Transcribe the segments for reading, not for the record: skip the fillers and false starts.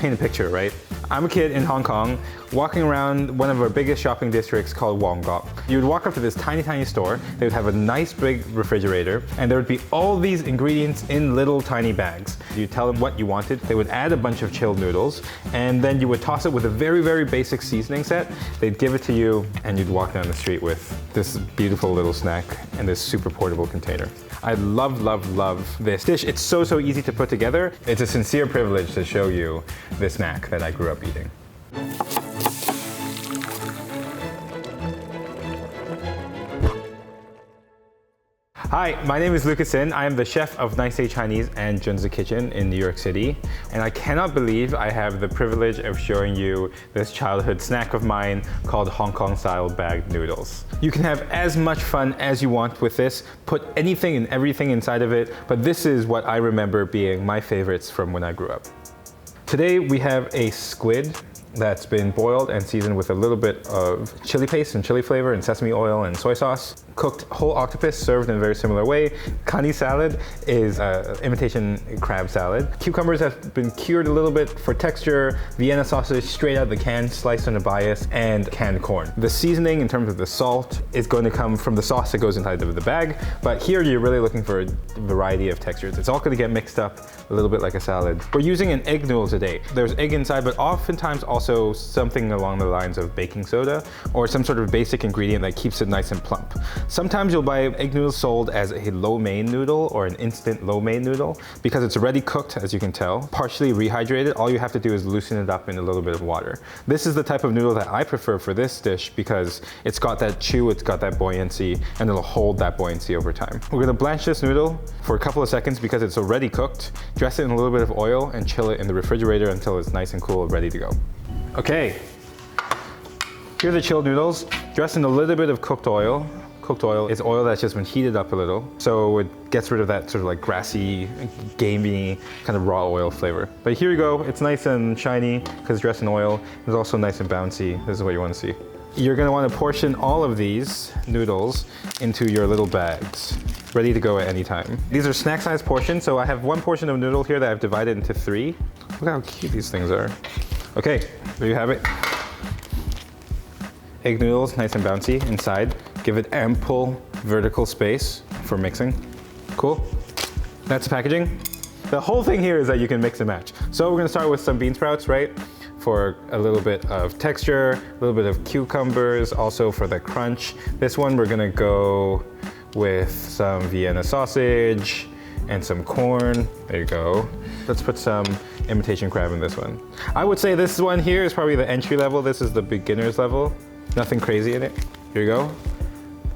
paint a picture, right? I'm a kid in Hong Kong walking around one of our biggest shopping districts called Wong Gok. You would walk up to this tiny store. They would have a nice big refrigerator, and there would be all these ingredients in little tiny bags. You tell them what you wanted. They would add a bunch of chilled noodles, and then you would toss it with a very basic seasoning set. They'd give it to you, and you'd walk down the street with this beautiful little snack and this super portable container. I love this dish. It's so easy to put together. It's a sincere privilege to show you this snack that I grew up eating. Hi, my name is Lucas Sin. I am the chef of Nice Day Chinese and Junzi Kitchen in New York City. And I cannot believe I have the privilege of showing you this childhood snack of mine called Hong Kong style bagged noodles. You can have as much fun as you want with this, put anything and everything inside of it, but this is what I remember being my favorites from when I grew up. Today we have a squid that's been boiled and seasoned with a little bit of chili paste and chili flavor and sesame oil and soy sauce. Cooked whole octopus served in a very similar way. Kani salad is imitation crab salad. Cucumbers have been cured a little bit for texture. Vienna sausage straight out of the can, sliced on a bias, and canned corn. The seasoning in terms of the salt is going to come from the sauce that goes inside of the bag, but here you're really looking for a variety of textures. It's all going to get mixed up a little bit like a salad. We're using an egg noodle today. There's egg inside, but oftentimes also something along the lines of baking soda or some sort of basic ingredient that keeps it nice and plump. Sometimes you'll buy egg noodles sold as a lo mein noodle or an instant lo mein noodle because it's already cooked, as you can tell, partially rehydrated. All you have to do is loosen it up in a little bit of water. This is the type of noodle that I prefer for this dish because it's got that chew, it's got that buoyancy, and it'll hold that buoyancy over time. We're gonna blanch this noodle for a couple of seconds because it's already cooked, dress it in a little bit of oil, and chill it in the refrigerator until it's nice and cool and ready to go. Okay, here are the chilled noodles, dressed in a little bit of cooked oil. Cooked oil is oil that's just been heated up a little, so it gets rid of that sort of like grassy, gamey, kind of raw oil flavor. But here you go, it's nice and shiny because it's dressed in oil. It's also nice and bouncy. This is what you want to see. You're going to want to portion all of these noodles into your little bags, ready to go at any time. These are snack-sized portions, so I have one portion of noodle here that I've divided into 3. Look how cute these things are. Okay, there you have it. Egg noodles, nice and bouncy inside. Give it ample vertical space for mixing. Cool. That's the packaging. The whole thing here is that you can mix and match. So we're gonna start with some bean sprouts, right? For a little bit of texture, a little bit of cucumbers, also for the crunch. This one we're gonna go with some Vienna sausage and some corn. There you go. Let's put some imitation crab in this one. I would say this one here is probably the entry level. This is the beginner's level. Nothing crazy in it. Here you go.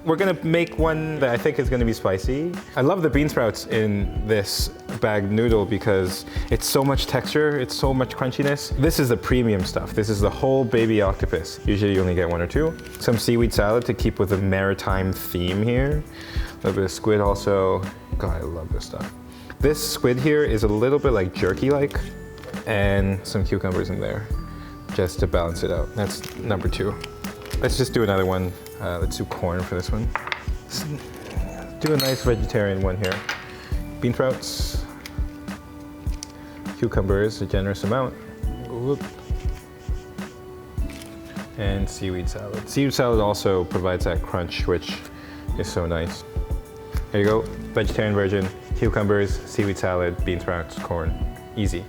We're gonna make one that I think is gonna be spicy. I love the bean sprouts in this bagged noodle because it's so much texture, it's so much crunchiness. This is the premium stuff. This is the whole baby octopus. Usually you only get 1 or 2. Some seaweed salad to keep with the maritime theme here. A little bit of squid also. God, I love this stuff. This squid here is a little bit like jerky-like, and some cucumbers in there just to balance it out. That's number 2. Let's just do another one. Let's do corn for this one. Let's do a nice vegetarian one here. Bean sprouts, cucumbers, a generous amount. Whoop. And seaweed salad. Seaweed salad also provides that crunch, which is so nice. There you go, vegetarian version, cucumbers, seaweed salad, bean sprouts, corn. Easy.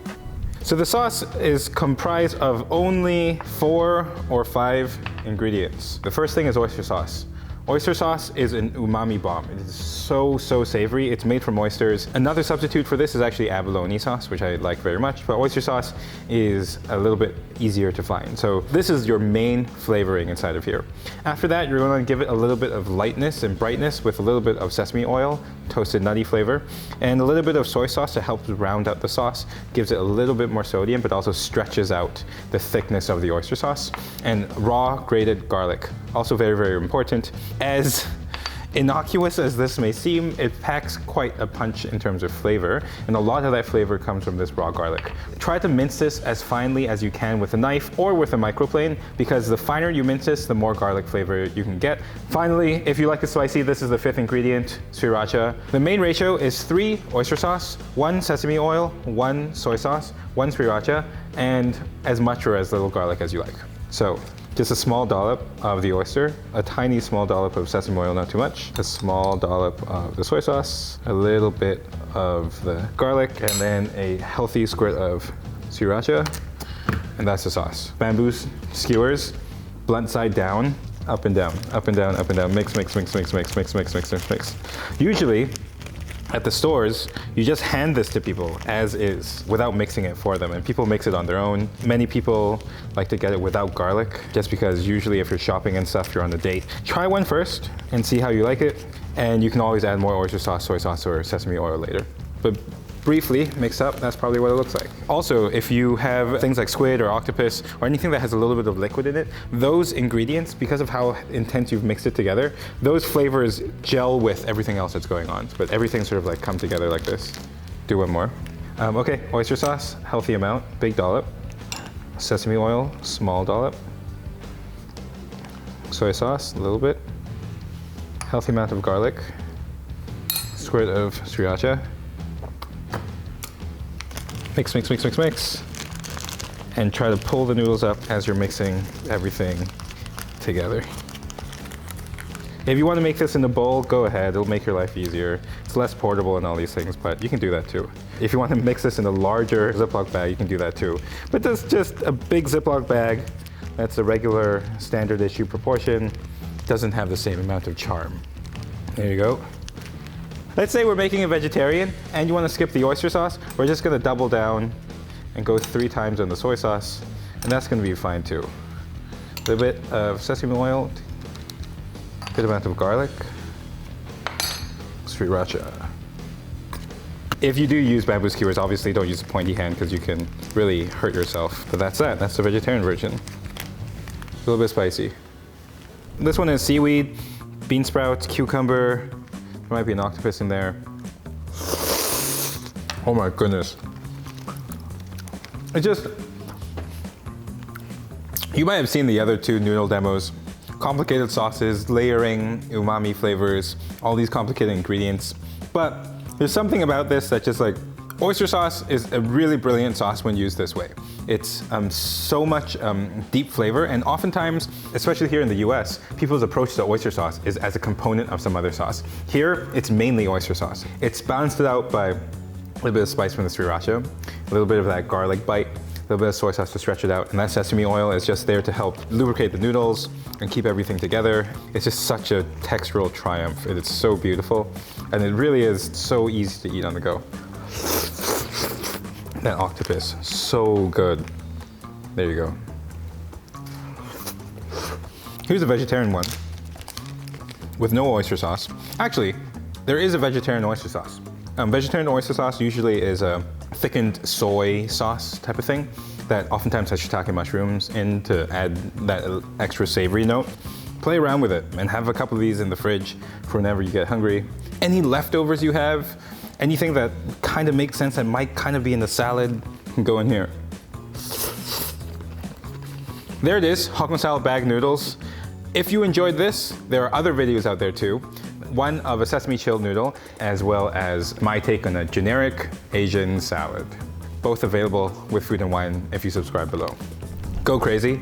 So the sauce is comprised of only 4 or 5 ingredients. The first thing is oyster sauce. Oyster sauce is an umami bomb. It is so savory. It's made from oysters. Another substitute for this is actually abalone sauce, which I like very much, but oyster sauce is a little bit easier to find. So this is your main flavoring inside of here. After that, you're going to give it a little bit of lightness and brightness with a little bit of sesame oil, toasted nutty flavor, and a little bit of soy sauce to help round out the sauce. Gives it a little bit more sodium, but also stretches out the thickness of the oyster sauce. And raw grated garlic, also very important. As innocuous as this may seem, it packs quite a punch in terms of flavor, and a lot of that flavor comes from this raw garlic. Try to mince this as finely as you can with a knife or with a microplane, because the finer you mince this, the more garlic flavor you can get. Finally, if you like it spicy, this is the 5th ingredient, sriracha. The main ratio is 3 oyster sauce, 1 sesame oil, 1 soy sauce, 1 sriracha, and as much or as little garlic as you like. So just a small dollop of the oyster, a tiny small dollop of sesame oil, not too much, a small dollop of the soy sauce, a little bit of the garlic, and then a healthy squirt of sriracha, and that's the sauce. Bamboo skewers, blunt side down, up and down, up and down, up and down, mix, mix, mix, mix, mix, mix, mix, mix, mix, mix. Usually, at the stores, you just hand this to people as is, without mixing it for them, and people mix it on their own. Many people like to get it without garlic, just because usually if you're shopping and stuff, you're on a date. Try one first and see how you like it, and you can always add more oyster sauce, soy sauce, or sesame oil later. But briefly mix up, that's probably what it looks like. Also, if you have things like squid or octopus or anything that has a little bit of liquid in it, those ingredients, because of how intense you've mixed it together, those flavors gel with everything else that's going on. But everything sort of like come together like this. Do one more. Okay, oyster sauce, healthy amount, big dollop. Sesame oil, small dollop. Soy sauce, a little bit. Healthy amount of garlic. Squirt of sriracha. Mix, mix, mix, mix, mix. And try to pull the noodles up as you're mixing everything together. If you want to make this in a bowl, go ahead. It'll make your life easier. It's less portable and all these things, but you can do that too. If you want to mix this in a larger Ziploc bag, you can do that too. But that's just a big Ziploc bag. That's a regular standard issue proportion. Doesn't have the same amount of charm. There you go. Let's say we're making a vegetarian and you want to skip the oyster sauce. We're just going to double down and go 3 times on the soy sauce, and that's going to be fine too. A little bit of sesame oil, good amount of garlic, sriracha. If you do use bamboo skewers, obviously don't use a pointy hand because you can really hurt yourself. But that's that. That's the vegetarian version. A little bit spicy. This one is seaweed, bean sprouts, cucumber. There might be an octopus in there. Oh my goodness. It just, you might have seen the other 2 noodle demos. Complicated sauces, layering, umami flavors, all these complicated ingredients. But there's something about this that just like, oyster sauce is a really brilliant sauce when used this way. It's so much deep flavor, and oftentimes, especially here in the US, people's approach to oyster sauce is as a component of some other sauce. Here, it's mainly oyster sauce. It's balanced out by a little bit of spice from the sriracha, a little bit of that garlic bite, a little bit of soy sauce to stretch it out, and that sesame oil is just there to help lubricate the noodles and keep everything together. It's just such a textural triumph. It's so beautiful, and it really is so easy to eat on the go. That octopus, so good. There you go. Here's a vegetarian one with no oyster sauce. Actually, there is a vegetarian oyster sauce. Vegetarian oyster sauce usually is a thickened soy sauce type of thing that oftentimes has shiitake mushrooms in to add that extra savory note. Play around with it and have a couple of these in the fridge for whenever you get hungry. Any leftovers you have, anything that kind of makes sense that might kind of be in the salad, can go in here. There it is, Hok Masala bag noodles. If you enjoyed this, there are other videos out there too. One of a sesame chilled noodle, as well as my take on a generic Asian salad. Both available with Food and Wine if you subscribe below. Go crazy,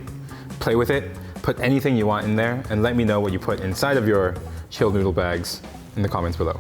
play with it, put anything you want in there, and let me know what you put inside of your chilled noodle bags in the comments below.